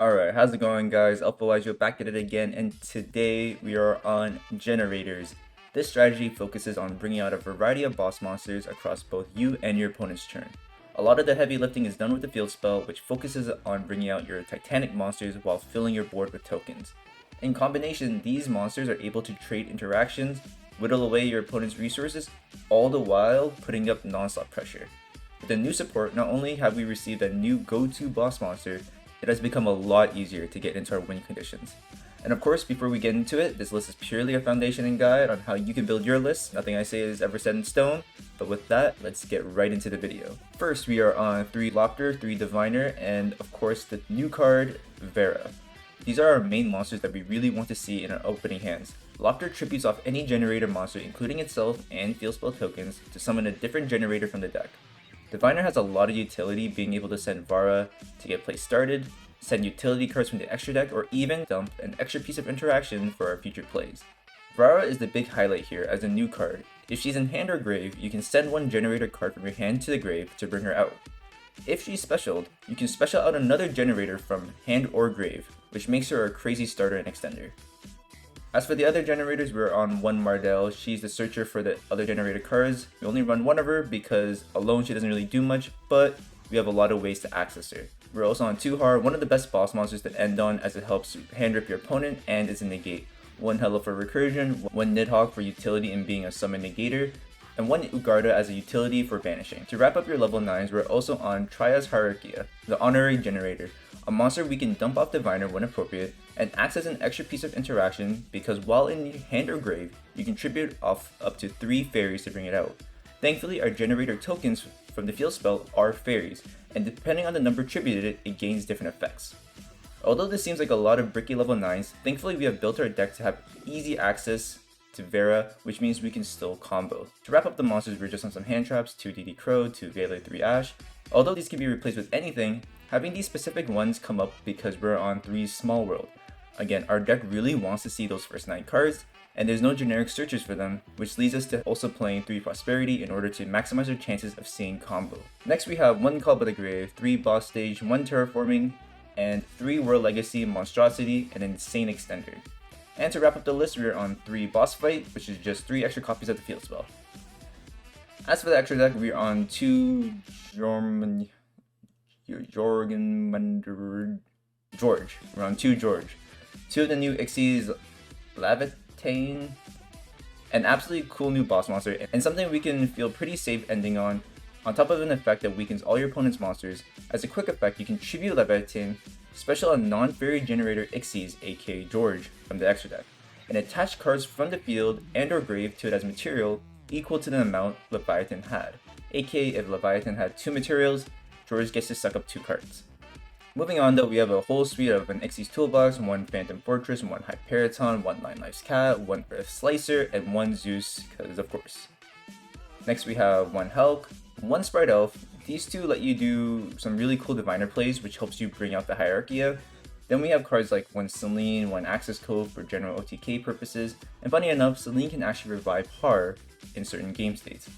Alright, how's it going guys? AlphaYGO back at it again, and today we are on Generators. This strategy focuses on bringing out a variety of boss monsters across both you and your opponent's turn. A lot of the heavy lifting is done with the field spell, which focuses on bringing out your titanic monsters while filling your board with tokens. In combination, these monsters are able to trade interactions, whittle away your opponent's resources, all the while putting up non-stop pressure. With the new support, not only have we received a new go-to boss monster, it has become a lot easier to get into our win conditions. And of course, before we get into it, this list is purely a foundation and guide on how you can build your list. Nothing I say is ever set in stone, but with that, let's get right into the video. First, we are on 3 Lopter, 3 Diviner, and of course the new card, Vera. These are our main monsters that we really want to see in our opening hands. Lopter tributes off any generator monster, including itself and field spell tokens, to summon a different generator from the deck. Diviner has a lot of utility, being able to send Vara to get play started, send utility cards from the extra deck, or even dump an extra piece of interaction for our future plays. Vara is the big highlight here as a new card. If she's in hand or grave, you can send one generator card from your hand to the grave to bring her out. If she's specialed, you can special out another generator from hand or grave, which makes her a crazy starter and extender. As for the other generators, we're on 1 Mardell. She's the searcher for the other generator cards. We only run one of her because alone she doesn't really do much, but we have a lot of ways to access her. We're also on 2 Har, one of the best boss monsters to end on as it helps hand rip your opponent and is a negate. 1 Hello for recursion, 1 Nidhogg for utility in being a summon negator, and 1 Ugarda as a utility for banishing. To wrap up your level 9s, we're also on Trias Hierarchia, the honorary generator, a monster we can dump off Diviner when appropriate, and acts as an extra piece of interaction because while in hand or grave, you can tribute off up to 3 fairies to bring it out. Thankfully, our generator tokens from the field spell are fairies, and depending on the number tributed, it gains different effects. Although this seems like a lot of bricky level 9s, thankfully we have built our deck to have easy access to Vera, which means we can still combo. To wrap up the monsters, we're just on some hand traps, 2 DD Crow, 2 Vela, 3 Ash. Although these can be replaced with anything, having these specific ones come up because we're on 3 Small World. Again, our deck really wants to see those first 9 cards, and there's no generic searches for them, which leads us to also playing 3 Prosperity in order to maximize our chances of seeing combo. Next we have 1 Call by the Grave, 3 Boss Stage, 1 Terraforming, and 3 World Legacy, Monstrosity, and an Insane Extender. And to wrap up the list, we're on 3 Boss Fight, which is just 3 extra copies of the field spell. As for the extra deck, we're on 2 George. We're on 2 George. 2 of the new Ixies, Lavitane, an absolutely cool new boss monster, and something we can feel pretty safe ending on top of an effect that weakens all your opponent's monsters. As a quick effect, you can tribute Lavitane, special a non-fairy generator Ixies, aka George, from the extra deck, and attach cards from the field and or grave to it as material equal to the amount Leviathan had, aka if Leviathan had 2 materials, George gets to suck up 2 cards. Moving on though, we have a whole suite of an Xyz toolbox, 1 Phantom Fortress, 1 Hyperiton, 1 Nine Lives Cat, 1 Earth Slicer, and 1 Zeus, because of course. Next we have 1 Hulk, 1 Sprite Elf. These 2 let you do some really cool Diviner plays, which helps you bring out the Hierarchia. Then we have cards like 1 Celine, 1 Access Code for general OTK purposes, and funny enough, Celine can actually revive Har in certain game states.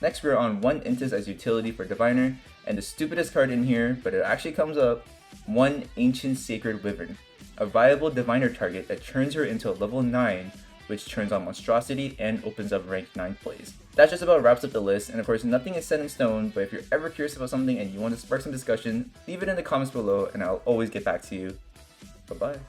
Next we're on 1 Intis as utility for Diviner, and the stupidest card in here, but it actually comes up, 1 Ancient Sacred Wyvern, a viable Diviner target that turns her into a level 9, which turns on Monstrosity and opens up rank 9 plays. That just about wraps up the list, and of course nothing is set in stone, but if you're ever curious about something and you want to spark some discussion, leave it in the comments below and I'll always get back to you. Bye bye.